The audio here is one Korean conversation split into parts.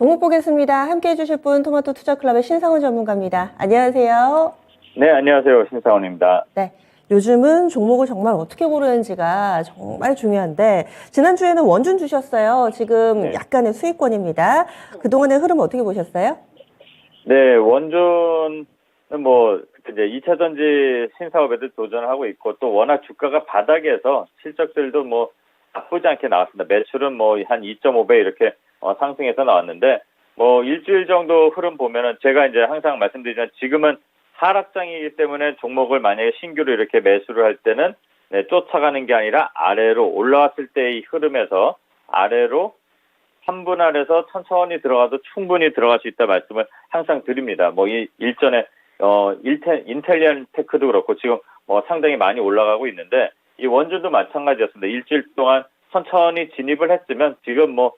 종목 보겠습니다. 함께 해주실 분 토마토 투자클럽의 신상훈 전문가입니다. 안녕하세요. 네, 안녕하세요. 신상훈입니다. 네, 요즘은 종목을 정말 어떻게 고르는지가 정말 중요한데 지난주에는 원준 주셨어요. 지금 네. 약간의 수익권입니다. 그동안의 흐름 어떻게 보셨어요? 네, 원준은 뭐 이제 2차 전지 신사업에도 도전하고 있고 또 워낙 주가가 바닥에서 실적들도 뭐 나쁘지 않게 나왔습니다. 매출은 뭐 한 2.5배 이렇게 상승해서 나왔는데 뭐 일주일 정도 흐름 보면은 제가 이제 항상 말씀드리지만 지금은 하락장이기 때문에 종목을 만약에 신규로 이렇게 매수를 할 때는 쫓아가는 게 아니라 아래로 올라왔을 때의 흐름에서 아래로 환분할해서 천천히 들어가도 충분히 들어갈 수 있다 말씀을 항상 드립니다. 뭐 일전에 인텔리안 테크도 그렇고 지금 뭐 상당히 많이 올라가고 있는데 이 원준도 마찬가지였습니다. 일주일 동안 천천히 진입을 했으면 지금 뭐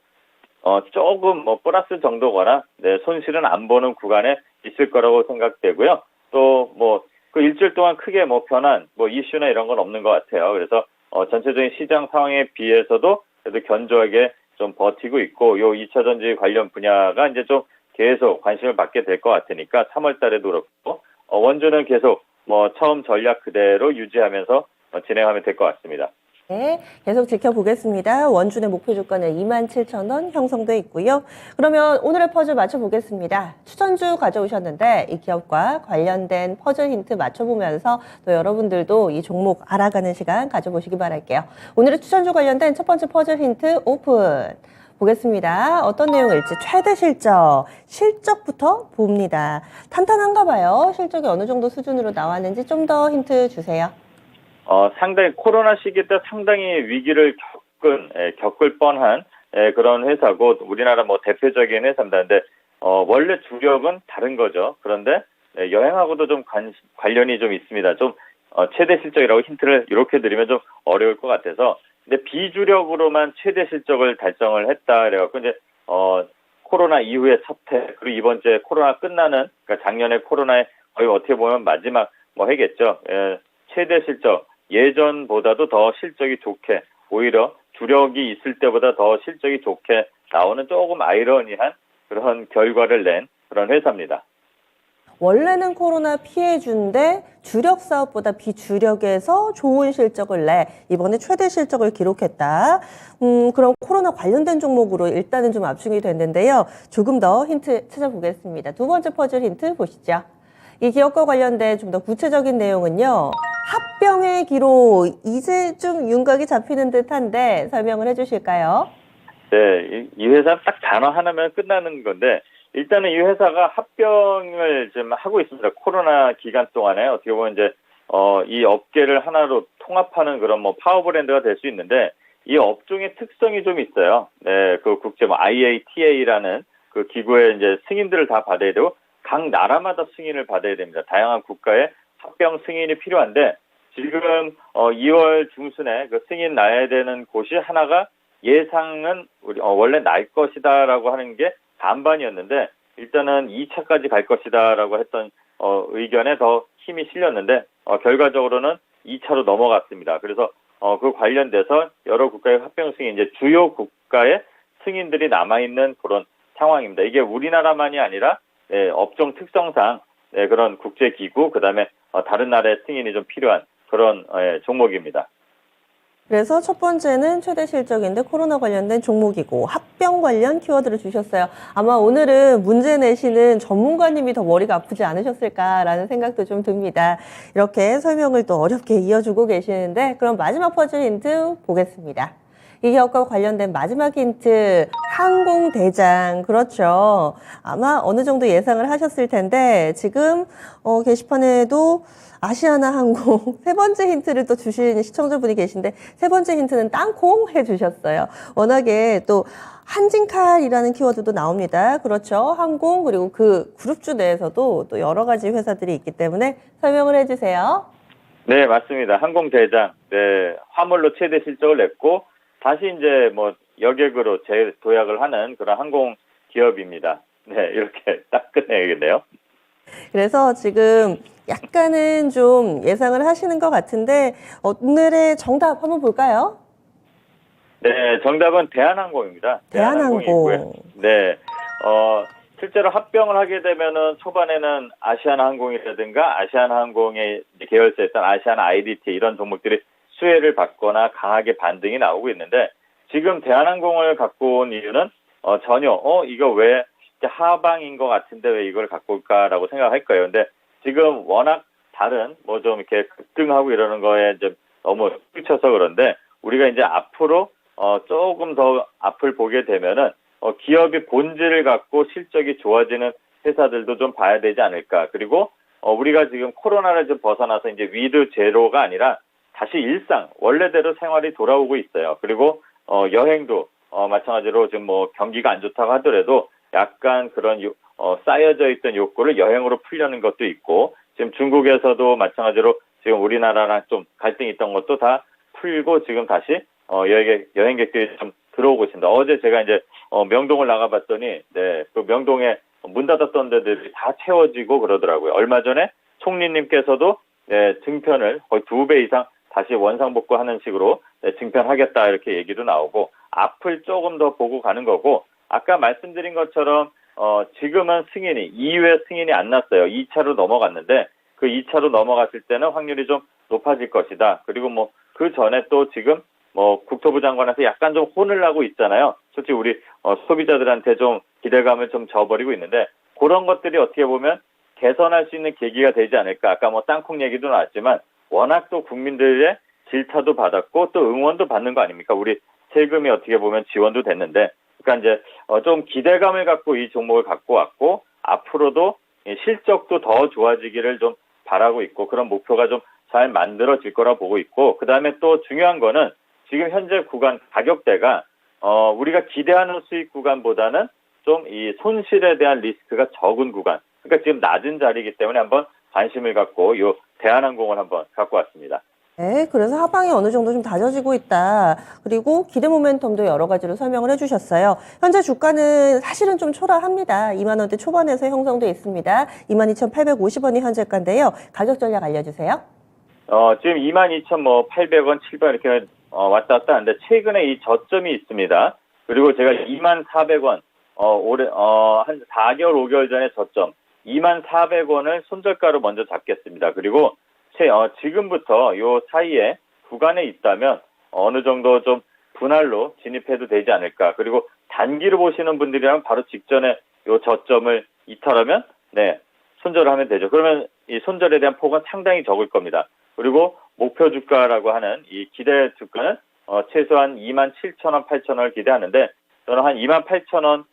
조금 뭐 플러스 정도거나 손실은 안 보는 구간에 있을 거라고 생각되고요. 또 뭐 그 일주일 동안 크게 뭐 변한 뭐 이슈나 이런 건 없는 것 같아요. 그래서 전체적인 시장 상황에 비해서도 그래도 견조하게 좀 버티고 있고 요 2차 전지 관련 분야가 이제 좀 계속 관심을 받게 될 것 같으니까 3월 달에도 그렇고 원주는 계속 뭐 처음 전략 그대로 유지하면서 진행하면 될 것 같습니다. 네, 계속 지켜보겠습니다. 원준의 목표 주가는 27,000원 형성돼 있고요. 그러면 오늘의 퍼즐 맞춰보겠습니다. 추천주 가져오셨는데 이 기업과 관련된 퍼즐 힌트 맞춰보면서 또 여러분들도 이 종목 알아가는 시간 가져보시기 바랄게요. 오늘의 추천주 관련된 첫 번째 퍼즐 힌트 오픈! 보겠습니다. 어떤 내용일지 최대 실적부터 봅니다. 탄탄한가 봐요. 실적이 어느 정도 수준으로 나왔는지 좀 더 힌트 주세요. 상당히 코로나 시기 때 상당히 위기를 겪을 뻔한 그런 회사고 우리나라 뭐 대표적인 회사입니다. 근데 원래 주력은 다른 거죠. 그런데 여행하고도 좀 관련이 좀 있습니다. 좀 최대 실적이라고 힌트를 이렇게 드리면 좀 어려울 것 같아서 근데 비주력으로만 최대 실적을 달성을 했다 그래갖고 이제 코로나 이후의 사태 그리고 이번 주에 코로나 끝나는 그러니까 작년에 코로나에 거의 어떻게 보면 마지막 뭐 해겠죠. 최대 실적 예전보다도 더 실적이 좋게 오히려 주력이 있을 때보다 더 실적이 좋게 나오는 조금 아이러니한 그런 결과를 낸 그런 회사입니다. 원래는 코로나 피해주인데 주력 사업보다 비주력에서 좋은 실적을 내 이번에 최대 실적을 기록했다. 그럼 코로나 관련된 종목으로 일단은 좀 압축이 됐는데요. 조금 더 힌트 찾아보겠습니다. 두 번째 퍼즐 힌트 보시죠. 이 기업과 관련된 좀 더 구체적인 내용은요. 합병의 기록 이제 좀 윤곽이 잡히는 듯한데 설명을 해주실까요? 네, 이 회사 딱 단어 하나면 끝나는 건데 일단은 이 회사가 합병을 지금 하고 있습니다. 코로나 기간 동안에 어떻게 보면 이제 이 업계를 하나로 통합하는 그런 뭐 파워 브랜드가 될 수 있는데 이 업종의 특성이 좀 있어요. 네, 그 국제 뭐 IATA라는 그 기구의 이제 승인들을 다 받아야 되고 각 나라마다 승인을 받아야 됩니다. 다양한 국가의 합병 승인이 필요한데 지금 2월 중순에 그 승인 나야 되는 곳이 하나가 예상은 원래 날 것이다라고 하는 게 반반이었는데 일단은 2차까지 갈 것이다라고 했던 의견에 더 힘이 실렸는데 결과적으로는 2차로 넘어갔습니다. 그래서 그 관련돼서 여러 국가의 합병 승인 이제 주요 국가의 승인들이 남아 있는 그런 상황입니다. 이게 우리나라만이 아니라 업종 특성상 그런 국제 기구 그다음에 다른 나라의 승인이 좀 필요한 그런 종목입니다. 그래서 첫 번째는 최대 실적인데 코로나 관련된 종목이고 합병 관련 키워드를 주셨어요. 아마 오늘은 문제 내시는 전문가님이 더 머리가 아프지 않으셨을까라는 생각도 좀 듭니다. 이렇게 설명을 또 어렵게 이어주고 계시는데 그럼 마지막 퍼즐 힌트 보겠습니다. 이 기업과 관련된 마지막 힌트 항공대장 그렇죠. 아마 어느 정도 예상을 하셨을 텐데 지금 게시판에도 아시아나항공 세 번째 힌트를 또 주신 시청자분이 계신데 세 번째 힌트는 땅콩 해주셨어요. 워낙에 또 한진칼이라는 키워드도 나옵니다. 그렇죠. 항공 그리고 그 그룹주 내에서도 또 여러 가지 회사들이 있기 때문에 설명을 해주세요. 네, 맞습니다. 항공대장 화물로 최대 실적을 냈고 다시 이제 뭐 여객으로 재도약을 하는 그런 항공 기업입니다. 네, 이렇게 딱 끝내야겠네요. 그래서 지금 약간은 좀 예상을 하시는 것 같은데 오늘의 정답 한번 볼까요? 네, 정답은 대한항공입니다. 대한항공. 대한항공이고요. 네, 실제로 합병을 하게 되면은 초반에는 아시아나항공이라든가 아시아나항공의 이제 계열사였던 아시아나 IDT 이런 종목들이 수혜를 받거나 강하게 반등이 나오고 있는데 지금 대한항공을 갖고 온 이유는 전혀 이거 왜 하방인 것 같은데 왜 이걸 갖고 올까라고 생각할 거예요. 근데 지금 워낙 다른 뭐 좀 이렇게 급등하고 이러는 거에 이제 너무 휘쳐서 그런데 우리가 이제 앞으로 조금 더 앞을 보게 되면은 기업이 본질을 갖고 실적이 좋아지는 회사들도 좀 봐야 되지 않을까. 그리고 우리가 지금 코로나를 좀 벗어나서 이제 위드 제로가 아니라 다시 일상 원래대로 생활이 돌아오고 있어요. 그리고 여행도 마찬가지로 지금 뭐 경기가 안 좋다고 하더라도 약간 그런 쌓여져 있던 욕구를 여행으로 풀려는 것도 있고 지금 중국에서도 마찬가지로 지금 우리나라랑 좀 갈등이 있던 것도 다 풀고 지금 다시 여행객들이 좀 들어오고 있습니다. 어제 제가 이제 명동을 나가봤더니 그 명동에 문 닫았던 데들이 다 채워지고 그러더라고요. 얼마 전에 총리님께서도 증편을 거의 2배 이상 다시 원상복구하는 식으로 증편하겠다 이렇게 얘기도 나오고 앞을 조금 더 보고 가는 거고 아까 말씀드린 것처럼 지금은 2회 승인이 안 났어요. 2차로 넘어갔는데 그 2차로 넘어갔을 때는 확률이 좀 높아질 것이다. 그리고 뭐 그 전에 또 지금 국토부 장관한테 약간 좀 혼을 나고 있잖아요. 솔직히 우리 소비자들한테 좀 기대감을 좀 저버리고 있는데 그런 것들이 어떻게 보면 개선할 수 있는 계기가 되지 않을까. 아까 뭐 땅콩 얘기도 나왔지만 워낙 또 국민들의 질타도 받았고 또 응원도 받는 거 아닙니까? 우리 세금이 어떻게 보면 지원도 됐는데 그러니까 이제 좀 기대감을 갖고 이 종목을 갖고 왔고 앞으로도 실적도 더 좋아지기를 좀 바라고 있고 그런 목표가 좀 잘 만들어질 거라 보고 있고 그다음에 또 중요한 거는 지금 현재 구간 가격대가 우리가 기대하는 수익 구간보다는 좀 이 손실에 대한 리스크가 적은 구간 그러니까 지금 낮은 자리이기 때문에 한번 관심을 갖고 이 대한항공을 한번 갖고 왔습니다. 네, 그래서 하방이 어느 정도 좀 다져지고 있다. 그리고 기대 모멘텀도 여러 가지로 설명을 해주셨어요. 현재 주가는 사실은 좀 초라합니다. 2만 원대 초반에서 형성돼 있습니다. 22,850원이 현재가인데요. 가격 전략 알려주세요. 지금 22,800원, 700원 이렇게 왔다 갔다 하는데 최근에 이 저점이 있습니다. 그리고 제가 24,000원 올해 한 4개월, 5개월 전에 저점 24,000원을 손절가로 먼저 잡겠습니다. 그리고 지금부터 요 사이에 구간에 있다면 어느 정도 좀 분할로 진입해도 되지 않을까. 그리고 단기로 보시는 분들이라면 바로 직전에 요 저점을 이탈하면 손절을 하면 되죠. 그러면 이 손절에 대한 폭은 상당히 적을 겁니다. 그리고 목표 주가라고 하는 이 기대 주가는 최소한 27,000원, 8,000원을 기대하는데 저는 한 28,000원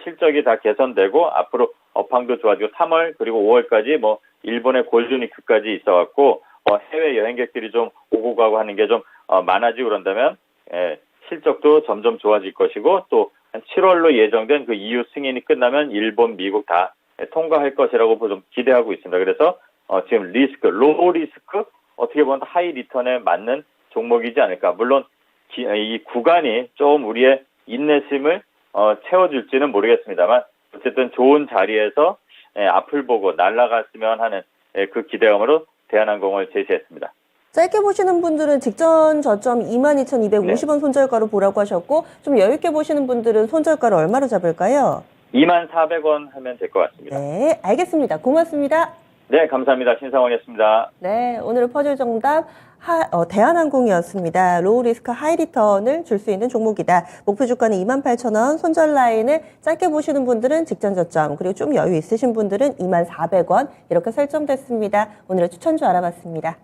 실적이 다 개선되고 앞으로 업황도 좋아지고 3월 그리고 5월까지 뭐 일본의 골드위크까지 있어갖고 해외 여행객들이 좀 오고 가고 하는 게 좀 많아지고 그런다면 실적도 점점 좋아질 것이고 또 한 7월로 예정된 그 EU 승인이 끝나면 일본, 미국 다 통과할 것이라고 좀 기대하고 있습니다. 그래서 지금 로우 리스크 어떻게 보면 하이 리턴에 맞는 종목이지 않을까. 물론 이 구간이 좀 우리의 인내심을 채워줄지는 모르겠습니다만 어쨌든 좋은 자리에서 앞을 보고 날아갔으면 하는 그 기대감으로 대한항공을 제시했습니다. 짧게 보시는 분들은 직전 저점 22,250원 손절가로 보라고 하셨고 좀 여유 있게 보시는 분들은 손절가를 얼마로 잡을까요? 24,000원 하면 될 것 같습니다. 네, 알겠습니다. 고맙습니다. 네, 감사합니다. 신상원이었습니다. 네, 오늘의 퍼즐 정답 대한항공이었습니다. 로우 리스크 하이 리턴을 줄 수 있는 종목이다. 목표 주가는 28,000원, 손절 라인을 짧게 보시는 분들은 직전 저점, 그리고 좀 여유 있으신 분들은 24,000원 이렇게 설정됐습니다. 오늘의 추천주 알아봤습니다.